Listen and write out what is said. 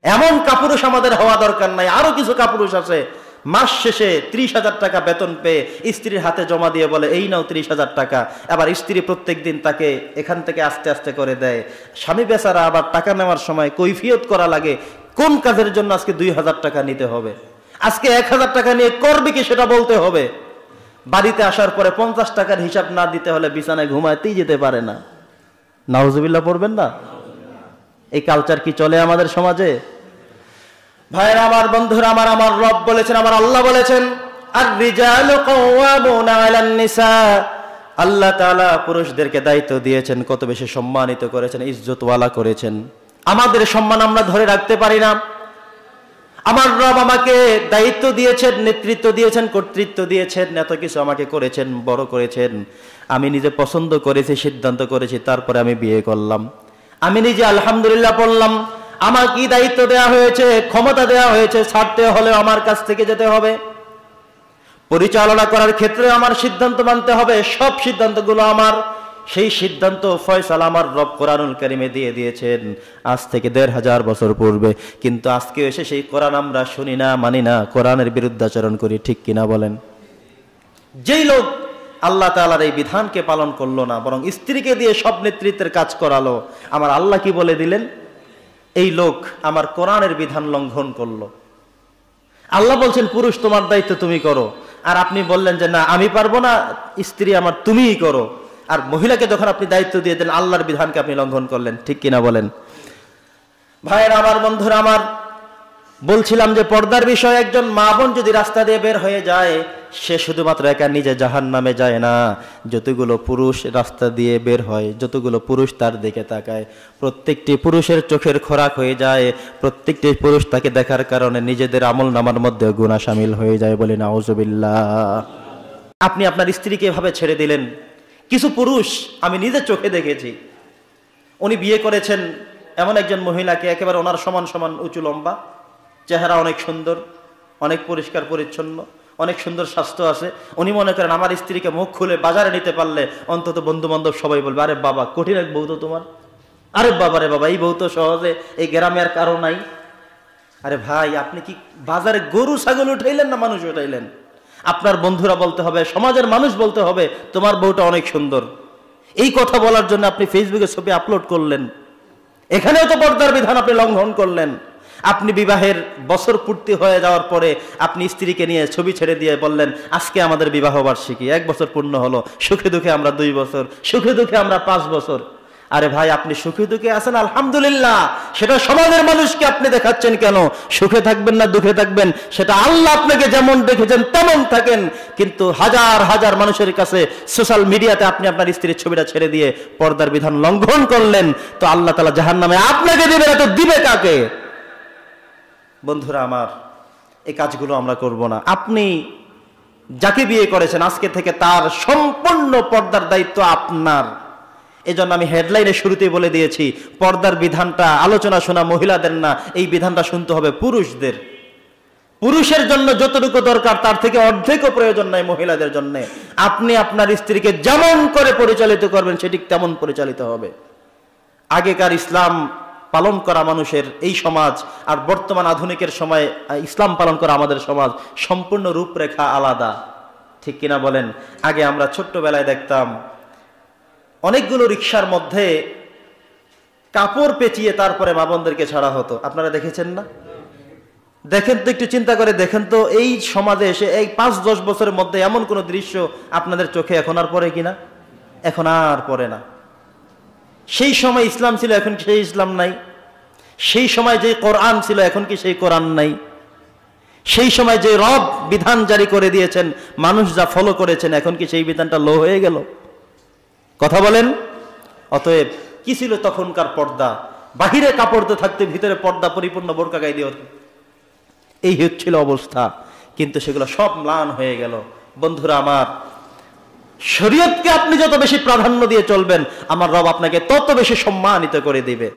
এমন কাপুরুষ আমাদের হওয়া দরকার নাই। আরো কিছু কাপুরুষ আছে, মাস শেষে 30,000 টাকা বেতন পেয়ে স্ত্রীর হাতে জমা দিয়ে বলে এই নাও 30,000 টাকা। আবার স্ত্রী প্রত্যেক দিন তাকে এখান থেকে আস্তে আস্তে করে দেয়। স্বামী বেচারা আবার টাকা নেওয়ার সময় কৈফিয়ত করা লাগে, কোন কাজের জন্য আজকে 2,000 টাকা নিতে হবে, আজকে 1,000 টাকা নিয়ে করবে কি সেটা বলতে হবে। বাড়িতে আসার পরে 50 টাকার হিসাব না দিতে হলে বিছানায় ঘুমাতেই যেতে পারে না। নাউজুবিল্লাহ পড়বেন না? এই কালচার কি চলে আমাদের সমাজে? ভাইরা আমার, বন্ধুরা আমার, আমার রব বলেছেন, আমার আল্লাহ বলেছেন, আর রিজালু কাওয়ামুনা আলান নিসা। আল্লাহ তাআলা পুরুষদেরকে দায়িত্ব দিয়েছেন, কত বেশি সম্মানিত করেছেন, ইজ্জতওয়ালা করেছেন। আমাদের সম্মান আমরা ধরে রাখতে পারি না। আমার রব আমাকে দায়িত্ব দিয়েছেন, নেতৃত্ব দিয়েছেন, কর্তৃত্ব দিয়েছেন, এত কিছু আমাকে করেছেন, বড় করেছেন। আমি নিজে পছন্দ করেছি, সিদ্ধান্ত করেছি, তারপরে আমি বিয়ে করলাম। আমি নিজে আলহামদুলিল্লাহ বললাম। আমার কি দায়িত্ব দেওয়া হয়েছে, ক্ষমতা দেওয়া হয়েছে, ছাড়তে হলে আমার কাছ থেকে যেতে হবে। পরিচালনা করার ক্ষেত্রে আমার সিদ্ধান্ত মানতে হবে, সব সিদ্ধান্তগুলো আমার। সেই সিদ্ধান্ত ফয়সালা আমার রব কোরআনুল কারীমে দিয়ে দিয়েছেন আজ থেকে 1,500 বছর পূর্বে। কিন্তু আজকে এসে সেই কোরআন আমরা শুনি না, মানি না, কোরআনের বিরুদ্ধাচরণ করি, ঠিক কিনা বলেন? যেই লোক আল্লাহ তাআলার এই বিধানকে পালন করলো না, বরং স্ত্রীকে দিয়ে সব নেতৃত্বের কাজ করালো, আমার আল্লাহ কি বলে দিলেন? এই লোক আমার কোরআনের বিধান লঙ্ঘন করলো। আল্লাহ বলছেন পুরুষ তোমার দায়িত্ব তুমি করো, আর আপনি বললেন যে না আমি পারবো না, স্ত্রী আমার, তুমিই করো। আর মহিলাকে যখন আপনি দায়িত্ব দিয়ে দেন, আল্লাহর বিধানকে আপনি লঙ্ঘন করলেন, ঠিক কিনা বলেন? ভাইয়েরা আমার, বন্ধুরা আমার, বলছিলাম যে পর্দার বিষয়ে একজন মা বোন যদি রাস্তা দিয়ে বের হয়ে যায়, সে শুধুমাত্র একা নিজে জাহান্নামে যায় না। যতগুলো পুরুষ রাস্তা দিয়ে বের হয়, যতগুলো পুরুষ তার দিকে তাকায়, প্রত্যেকটি পুরুষের চোখের খোরাক হয়ে যায়। প্রত্যেকটি পুরুষ তাকে দেখার কারণে নিজেদের আমল নামার মধ্যে গুনাহ শামিল হয়ে যায়, বলে নাউজুবিল্লাহ। আপনি আপনার স্ত্রীকে এভাবে ছেড়ে দিলেন। কিছু পুরুষ আমি নিজের চোখে দেখেছি, উনি বিয়ে করেছেন এমন একজন মহিলাকে, একেবারে ওনার সমান সমান উঁচু লম্বা, চেহারা অনেক সুন্দর, অনেক পরিষ্কার পরিচ্ছন্ন, অনেক সুন্দর স্বাস্থ্য আছে। উনি মনে করেন আমার স্ত্রীকে মুখ খুলে বাজারে নিতে পারলে অন্তত বন্ধু বান্ধব সবাই বলবে, আরে বাবা কঠিন এক বউ তো তোমার, আরে বাবা রে বাবা এই বউ তো সহজে এই গ্রামে আর কারো নাই। আরে ভাই, আপনি কি বাজারে গরু ছাগল উঠাইলেন না মানুষ উঠাইলেন? আপনার বন্ধুরা বলতে হবে, সমাজের মানুষ বলতে হবে তোমার বউটা অনেক সুন্দর। এই কথা বলার জন্য আপনি ফেসবুকে ছবি আপলোড করলেন, এখানেও তো পর্দার বিধান আপনি লঙ্ঘন করলেন। আপনি বিবাহের বছর পূর্তি হয়ে যাওয়ার পরে আপনি স্ত্রীকে নিয়ে ছবি ছেড়ে দিয়ে বললেন আজকে আমাদের বিবাহ বার্ষিকী, 1 বছর পূর্ণ হলো, সুখে দুঃখে আমরা 2 বছর, সুখে দুঃখে আমরা 5 বছর। আরে ভাই, আপনি সুখে দুঃখে আছেন আলহামদুলিল্লাহ, সেটা সমাজের মানুষকে আপনি দেখাচ্ছেন কেন? সুখে থাকবেন না দুঃখে থাকবেন, সেটা আল্লাহ আপনাকে যেমন দেখেছেন তেমন থাকেন। কিন্তু হাজার হাজার মানুষের কাছে সোশ্যাল মিডিয়াতে আপনি আপনার স্ত্রীর ছবিটা ছেড়ে দিয়ে পর্দার বিধান লঙ্ঘন করলেন, তো আল্লাহ তাআলা জাহান্নামে আপনাকে দিবে না তো দিবে কাকে? বন্ধুরা আমার, এই কাজগুলো আমরা করব না। আপনি যাকে বিয়ে করেছেন আজকে থেকে তার সম্পূর্ণ পর্দার দায়িত্ব আপনার। এজন্য আমি হেডলাইনে শুরুতেই বলে দিয়েছি, পর্দার বিধানটা আলোচনা শোনা মহিলাদের না, এই বিধানটা শুনতে হবে পুরুষদের। পুরুষের জন্য যতটুকু দরকার তার থেকে অর্ধেকও প্রয়োজন নাই মহিলাদের জন্য। আপনি আপনার স্ত্রীকে যেমন করে পরিচালিত করবেন সেটি তেমন পরিচালিত হবে। আগেকার ইসলাম পালন করা মানুষের এই সমাজ আর বর্তমান আধুনিকের সময় ইসলাম পালন করা আমাদের সমাজ সম্পূর্ণ রূপরেখা আলাদা, ঠিক কিনা বলেন? আগে আমরা ছোট্টবেলায় দেখতাম অনেকগুলো রিকশার মধ্যে কাপড় পেঁচিয়ে তারপরে মা বোনদেরকে ছাড়া হতো। আপনারা দেখেছেন না? দেখেন তো, একটু চিন্তা করে দেখেন তো, এই সমাজে এসে এই 5-10 বছরের মধ্যে এমন কোন দৃশ্য আপনাদের চোখে এখন আর পড়ে কিনা? এখন আর পড়ে না। সেই সময় ইসলাম ছিল, এখন কি সেই ইসলাম নাই? সেই সময় যে কোরআন ছিল, এখন কি সেই কোরআন নাই? সেই সময় যে রব বিধান জারি করে দিয়েছেন, মানুষ যা ফলো করেছেন, এখন কি সেই বিধানটা লো হয়ে গেল? কথা বলেন। অতএব কি ছিল তখনকার পর্দা? বাহিরে কাপড় তো থাকতে, ভিতরে পর্দা পরিপূর্ণ বোরকা গায়ে দিয়ে হতো, এই হচ্ছিল অবস্থা। কিন্তু সেগুলো সব ম্লান হয়ে গেল। বন্ধুরা আমার, শরীয়তকে আপনি যত বেশি প্রাধান্য দিয়ে চলবেন, আমার রব আপনাকে তত বেশি সম্মানিত করে দিবে।